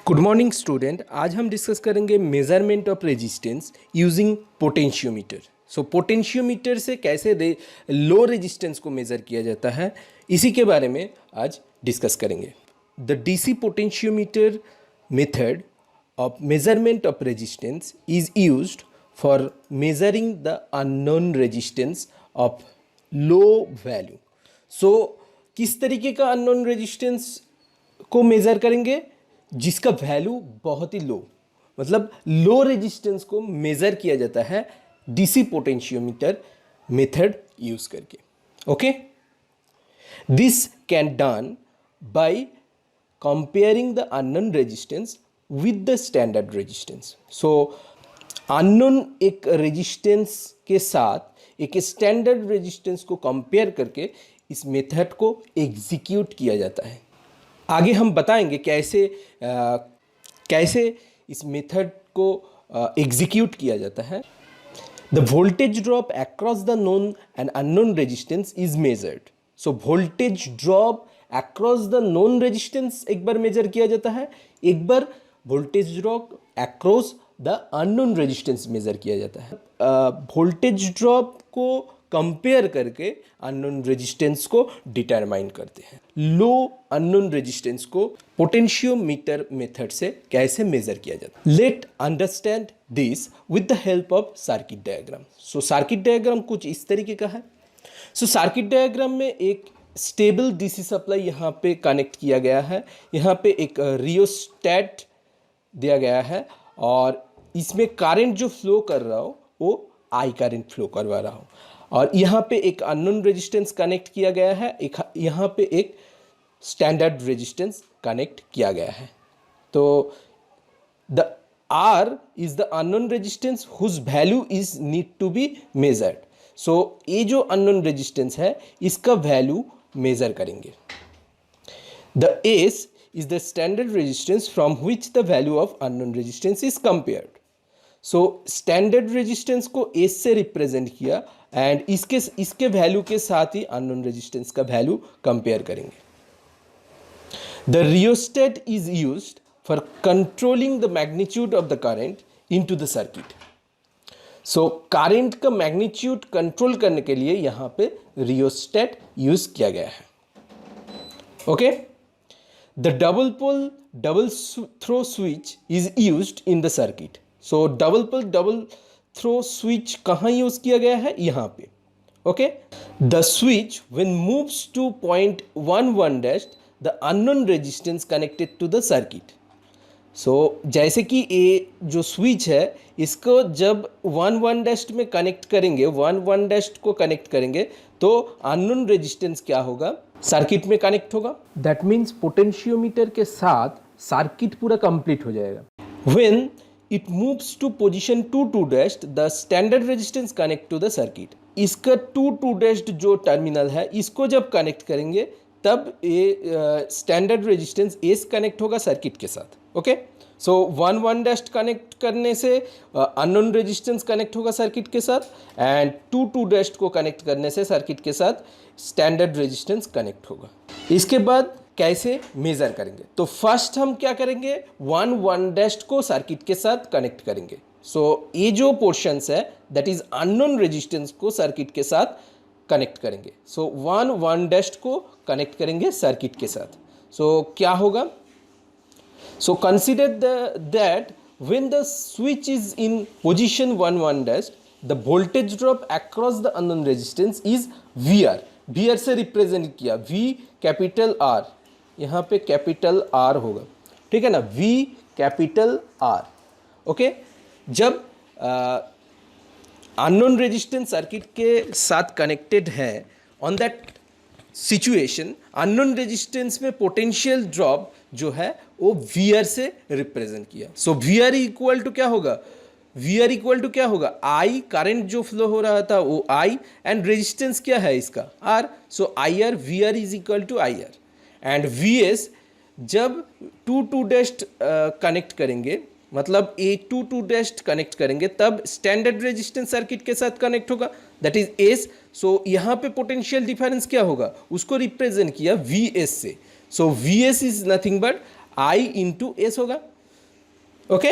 Good morning student. आज हम discuss करेंगे measurement of resistance using potentiometer. So potentiometer से कैसे लो रेजिस्टेंस को मेज़र किया जाता है, इसी के बारे में आज डिस्कस करेंगे। The DC potentiometer method of measurement of resistance is used for measuring the unknown resistance of low value. So किस तरीके का unknown resistance को मेज़र करेंगे? जिसका वैल्यू बहुत ही लो, मतलब लो रेजिस्टेंस को मेज़र किया जाता है डीसी पोटेंशियोमीटर मेथड यूज़ करके। Okay, this can done by comparing the unknown resistance with the standard resistance. So unknown एक रेजिस्टेंस के साथ एक स्टैंडर्ड रेजिस्टेंस को कंपेयर करके इस मेथड को एग्जीक्यूट किया जाता है। आगे हम बताएंगे कैसे इस मेथड को एग्जीक्यूट किया जाता है। The voltage drop across the known and unknown resistance is measured. So voltage drop across the known resistance एक बार मेजर किया जाता है, एक बार voltage drop across the unknown resistance measure किया जाता है। वोल्टेज ड्रॉप को कंपेयर करके अननोन रेजिस्टेंस को डिटरमाइन करते हैं। लो अननोन रेजिस्टेंस को पोटेंशियोमीटर मेथड से कैसे मेजर किया जाता है, let understand this with the help of circuit diagram. So circuit diagram कुछ इस तरीके का है। सो सर्किट डायग्राम में एक स्टेबल डीसी सप्लाई यहाँ पे कनेक्ट किया गया है, यहाँ पे एक रियोस्टैट दिया गया है और इसमें करंट जो फ्लो कर रहा हो वो आई करंट फ्लो करवा रहा हो, और यहाँ पे एक अननोन रेजिस्टेंस कनेक्ट किया गया है, एक यहाँ पे एक स्टैंडर्ड रेजिस्टेंस कनेक्ट किया गया है। तो the R is the unknown resistance whose value is need to be measured. So ये जो अननोन रेजिस्टेंस है इसका वैल्यू मेजर करेंगे। The S is the standard resistance from which the value of unknown resistance is compared. So standard resistance को S से represent किया and इसके value के साथ ही unknown resistance का वैल्यू कंपेयर करेंगे। The rheostat is used for controlling the magnitude of the current into the circuit. So current का magnitude control करने के लिए यहाँ पे rheostat यूज किया गया है। Okay, The double pole double throw switch is used in the circuit. So double pole double throw switch कहाँ यूज किया गया है? यहाँ पे। Okay, the switch when moves to point 11 dash the unknown resistance connected to the circuit. So जैसे कि ये जो स्विच है इसको जब 11 डैश में कनेक्ट करेंगे, 11 डैश को कनेक्ट करेंगे तो अननोन रेजिस्टेंस क्या होगा? सर्किट में कनेक्ट होगा। दैट मीन्स पोटेंशियोमीटर के साथ सर्किट पूरा कंप्लीट हो जाएगा। When it moves to position 2 dash the standard resistance connect to the circuit. इसका 2 डैश जो टर्मिनल है इसको जब कनेक्ट करेंगे तब ये स्टैंडर्ड रेजिस्टेंस एस कनेक्ट होगा सर्किट के साथ। ओके, सो 1 डैश कनेक्ट करने से अननोन रेजिस्टेंस कनेक्ट होगा सर्किट के साथ एंड 2 डैश को कनेक्ट करने से सर्किट के साथ स्टैंडर्ड रेजिस्टेंस कनेक्ट होगा। इसके बाद कैसे मेज़र करेंगे? तो फर्स्ट हम क्या करेंगे, 1 डैश को सर्किट के साथ कनेक्ट करेंगे। सो ये जो पोर्शंस है दैट इज अननोन रेजिस्टेंस को सर्किट के साथ कनेक्ट करेंगे। सो 1 डैश को कनेक्ट करेंगे सर्किट के साथ। सो क्या होगा? So consider that when the switch is in position 1 dash, the voltage drop across the unknown resistance is VR. VR से रिप्रेजेंट किया, V कैपिटल R, यहाँ पे कैपिटल R होगा, ठीक है ना, V कैपिटल R। ओके, जब अननोन रेजिस्टेंस सर्किट के साथ कनेक्टेड है, on that situation unknown resistance में पोटेंशियल ड्रॉप जो है वो VR से रिप्रेजेंट किया। सो VR इक्वल टू क्या होगा? VR इक्वल टू क्या होगा? I, करंट जो फ्लो हो रहा था वो I एंड रेजिस्टेंस क्या है इसका? R। So IR VR is equal to IR and VS जब 2 डैश कनेक्ट करेंगे, मतलब ए 2 डैश कनेक्ट करेंगे तब स्टैंडर्ड रेजिस्टेंस सर्किट के साथ कनेक्ट होगा, दैट इज एस। सो यहाँ पे पोटेंशियल डिफरेंस क्या होगा? उसको रिप्रेजेंट किया VS से। So VS is nothing but I into S होगा। ओके,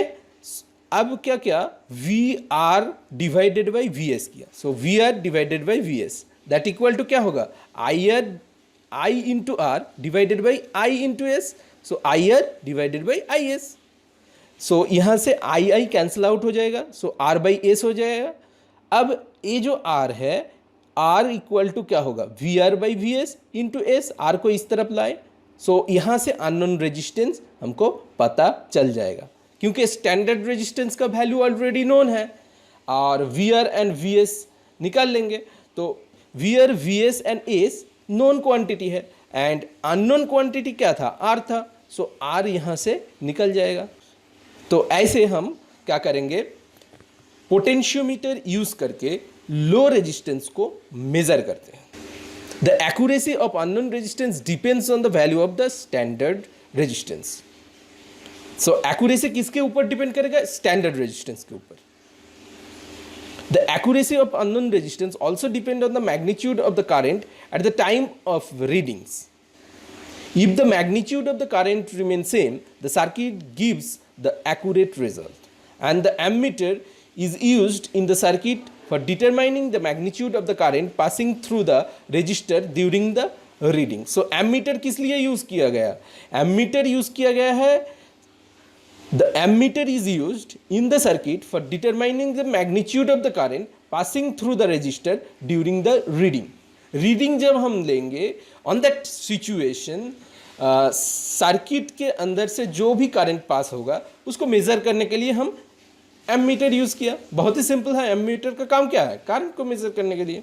अब क्या किया, V R divided by V S किया, so V R divided by V S that equal to क्या होगा, I into R divided by I into S, so I R divided by I S. So यहाँ से आई I cancel out हो जाएगा, सो R by S हो जाएगा। अब ये जो आर है, आर इक्वल टू क्या होगा, V R by V S into S, R को इस तरफ लाए, सो यहाँ से अननोन रेजिस्टेंस हमको पता चल जाएगा क्योंकि स्टैंडर्ड रेजिस्टेंस का वैल्यू ऑलरेडी नोन है, और V R and V S निकाल लेंगे, तो V R V S and S known quantity है एंड अननोन क्वांटिटी क्या था, आर था, सो आर यहाँ से निकल जाएगा। तो ऐसे हम क्या करेंगे, पोटेंशियोमीटर यूज करके लो रेजिस्टेंस को मेजर करते हैं। The accuracy of unknown resistance depends on the value of the standard resistance. So accuracy किसके ऊपर डिपेंड करेगा, स्टैंडर्ड रेजिस्टेंस के ऊपर। The accuracy of unknown resistance also depend on the magnitude of the current at the time of readings. If the magnitude of the current remains same, the circuit gives the accurate result. And the ammeter is used in the circuit for determining the magnitude of the current passing through the resistor during the reading. So ammeter किस लिए use किया गया? Ammeter use किया गया है, the ammeter is used in the circuit for determining the magnitude of the current passing through the resistor during the reading. Reading जब हम लेंगे ऑन दैट सिचुएशन, सर्किट के अंदर से जो भी करंट पास होगा उसको मेजर करने के लिए हम एमीटर यूज किया। बहुत ही सिंपल है, एमीटर का काम क्या है, करंट को मेजर करने के लिए।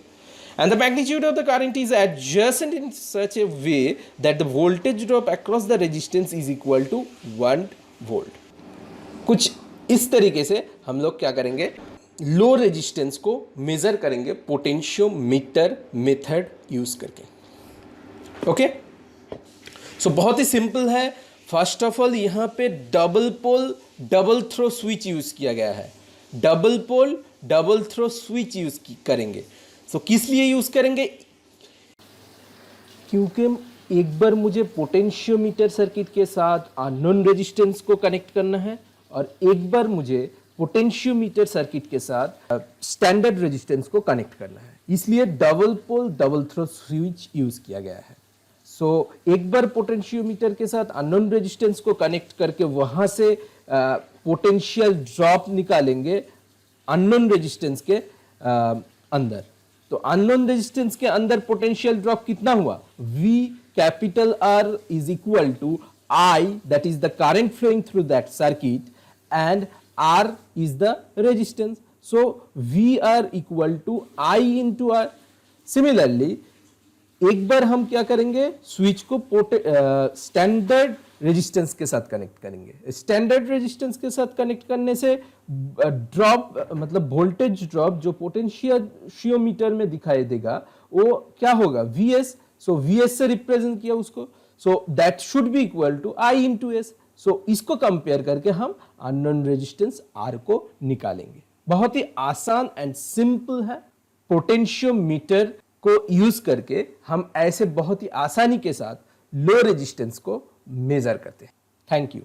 And the magnitude of the current is adjusted in such a way that the voltage drop across the resistance is equal to 1 volt. कुछ इस तरीके से हम लोग क्या करेंगे, लो रेजिस्टेंस को मेजर करेंगे पोटेंशियोमीटर मेथड यूज करके। ओके, सो बहुत ही सिंपल है। फर्स्ट ऑफ ऑल यहाँ पे double pole double throw switch use किया गया है, double pole double throw switch use करेंगे। सो किस लिए यूज करेंगे, क्योंकि एक बार मुझे पोटेंशियोमीटर सर्किट के साथ अननोन रेजिस्टेंस को कनेक्ट करना है और एक बार मुझे पोटेंशियोमीटर सर्किट के साथ स्टैंडर्ड रेजिस्टेंस को कनेक्ट करना है, इसलिए double pole double throw switch use किया गया है। सो एक बार पोटेंशियोमीटर के साथ अननोन रेजिस्टेंस को कनेक्ट करके वहां से पोटेंशियल ड्रॉप निकालेंगे अननोन रेजिस्टेंस के अंदर। तो अननोन रेजिस्टेंस के अंदर पोटेंशियल ड्रॉप कितना हुआ, V capital R is equal to I, that is the current flowing through that circuit, and R is the resistance. So VR equal to I into R. Similarly, एक बार हम क्या करेंगे, switch को standard resistance के साथ connect करेंगे। Standard resistance के साथ कनेक्ट करने से ड्रॉप मतलब वोल्टेज ड्रॉप जो पोटेंशियोमीटर में दिखाई देगा वो क्या होगा, VS। सो VS से रिप्रेजेंट किया उसको, so that should be equal to I into S। So इसको कंपेयर करके हम अननोन रेजिस्टेंस R को निकालेंगे। बहुत ही आसान एंड सिंपल है। पोटेंशियोमीटर को यूज करके हम ऐसे बहुत ही आसानी के साथ लो रेजिस्टेंस को मेजर करते हैं। Thank you.